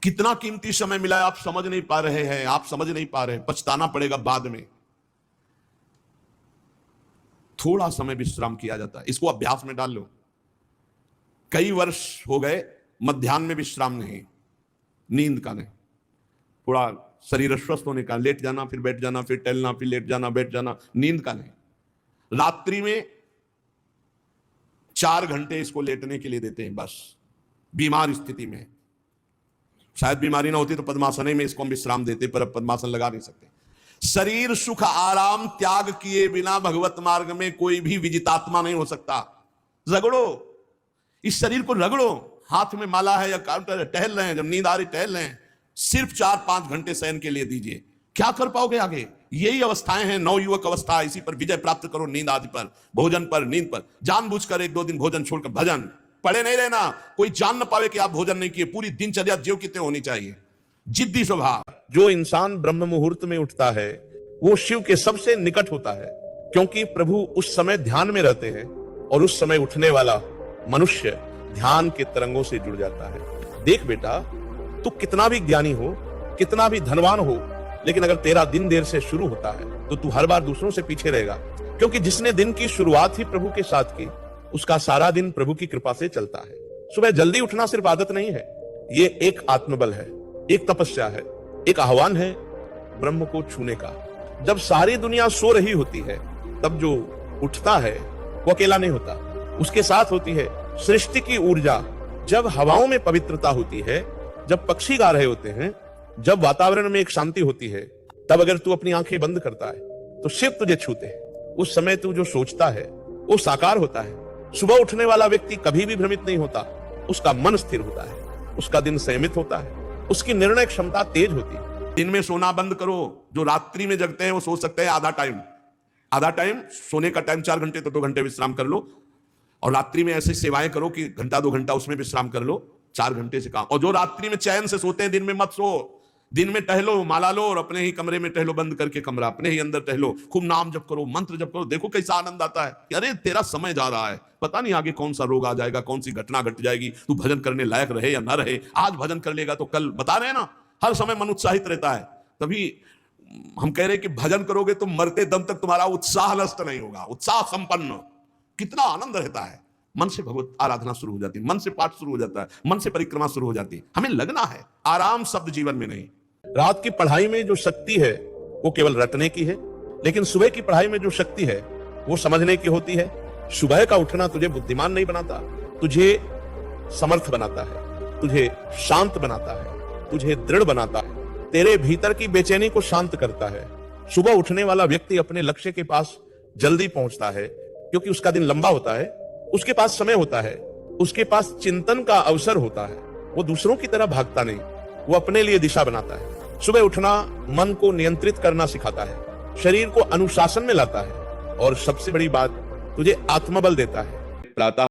कितना कीमती समय मिला है आप समझ नहीं पा रहे हैं, आप समझ नहीं पा रहे, पछताना पड़ेगा बाद में। थोड़ा समय विश्राम किया जाता है, इसको अभ्यास में डाल लो। कई वर्ष हो गए मध्याह्न में विश्राम नहीं, नींद का नहीं, थोड़ा शरीर अस्वस्थ होने का, लेट जाना फिर बैठ जाना फिर टहलना फिर लेट जाना बैठ जाना, नींद का नहीं। रात्रि में 4 घंटे इसको लेटने के लिए देते हैं बस, बीमार स्थिति में। शायद बीमारी ना होती तो पद्मासन में इसको हम विश्राम देते, पर अब पद्मासन लगा नहीं सकते। शरीर सुख आराम त्याग किए बिना भगवत मार्ग में कोई भी विजितात्मा नहीं हो सकता। रगड़ो, इस शरीर को रगड़ो, हाथ में माला है या काउंटर, टहल रहे हैं, जब नींद आ रही टहल रहे हैं, सिर्फ 4-5 घंटे शयन के लिए दीजिए। क्या कर पाओगे आगे? यही अवस्थाएं हैं, नवयुवक अवस्था। इसी पर विजय प्राप्त करो, नींद आदि पर, भोजन पर, नींद पर। जानबूझकर 1-2 दिन भोजन छोड़कर भजन पड़े नहीं रहना, कोई जान न पावे कि आप भोजन नहीं किए। पूरी दिनचर्या ज्यों की त्यों होनी चाहिए, जिद्दी स्वभाव। जो इंसान ब्रह्म मुहूर्त में उठता है वो शिव के सबसे निकट होता है, क्योंकि प्रभु उस समय ध्यान में रहते हैं और उस समय उठने वाला मनुष्य ध्यान के तरंगों से जुड़ जाता है। देख बेटा, तू कितना भी ज्ञानी हो, कितना भी धनवान हो, लेकिन अगर तेरा दिन देर से शुरू होता है तो तू हर बार दूसरों से पीछे रहेगा, क्योंकि जिसने दिन की शुरुआत ही प्रभु के साथ की, उसका सारा दिन प्रभु की कृपा से चलता है। सुबह जल्दी उठना सिर्फ आदत नहीं है, ये एक आत्मबल है, एक तपस्या है, एक आह्वान है ब्रह्म को छूने का। जब सारी दुनिया सो रही होती है तब जो उठता है वो अकेला नहीं होता, उसके साथ होती है सृष्टि की ऊर्जा। जब हवाओं में पवित्रता होती है, जब पक्षी गा रहे होते हैं, जब वातावरण में एक शांति होती है, तब अगर तू अपनी आंखें बंद करता है तो शिव तुझे छूते हैं। उस समय तू जो सोचता है वो साकार होता है। सुबह उठने वाला व्यक्ति कभी भी भ्रमित नहीं होता, उसका मन स्थिर होता है, उसका दिन संयमित होता है, उसकी निर्णय क्षमता तेज होती है। दिन में सोना बंद करो। जो रात्रि में जगते हैं वो सो सकते हैं आधा टाइम, सोने का टाइम 4 घंटे तो 2 घंटे विश्राम कर लो, और रात्रि में ऐसी सेवाएं करो कि घंटा 2 घंटा उसमें विश्राम कर लो, 4 घंटे से काम। और जो रात्रि में चैन से सोते हैं दिन में मत सो, दिन में टहलो, माला लो और अपने ही कमरे में टहलो, बंद करके कमरा, अपने ही अंदर टहलो, खूब नाम जप करो, मंत्र जप करो। देखो कैसा आनंद आता है कि अरे तेरा समय जा रहा है, पता नहीं आगे कौन सा रोग आ जाएगा, कौन सी घटना घट जाएगी, तू भजन करने लायक रहे या ना रहे। आज भजन कर लेगा तो कल, बता रहे हैं ना, हर समय मन उत्साहित रहता है। तभी हम कह रहे हैं कि भजन करोगे तो मरते दम तक तुम्हारा उत्साह नष्ट नहीं होगा, उत्साह संपन्न। कितना आनंद रहता है, मन से भगवत आराधना शुरू हो जाती है, मन से पाठ शुरू हो जाता है, मन से परिक्रमा शुरू हो जाती है। हमें लगना है, आराम शब्द जीवन में नहीं। रात की पढ़ाई में जो शक्ति है वो केवल रटने की है, लेकिन सुबह की पढ़ाई में जो शक्ति है वो समझने की होती है। सुबह का उठना तुझे बुद्धिमान नहीं बनाता, तुझे समर्थ बनाता है, तुझे शांत बनाता है, तुझे दृढ़ बनाता है, तेरे भीतर की बेचैनी को शांत करता है। सुबह उठने वाला व्यक्ति अपने लक्ष्य के पास जल्दी पहुंचता है, क्योंकि उसका दिन लंबा होता है, उसके पास समय होता है, उसके पास चिंतन का अवसर होता है। वो दूसरों की तरह भागता नहीं, वो अपने लिए दिशा बनाता है। सुबह उठना मन को नियंत्रित करना सिखाता है, शरीर को अनुशासन में लाता है, और सबसे बड़ी बात, तुझे आत्मबल देता है। प्रातः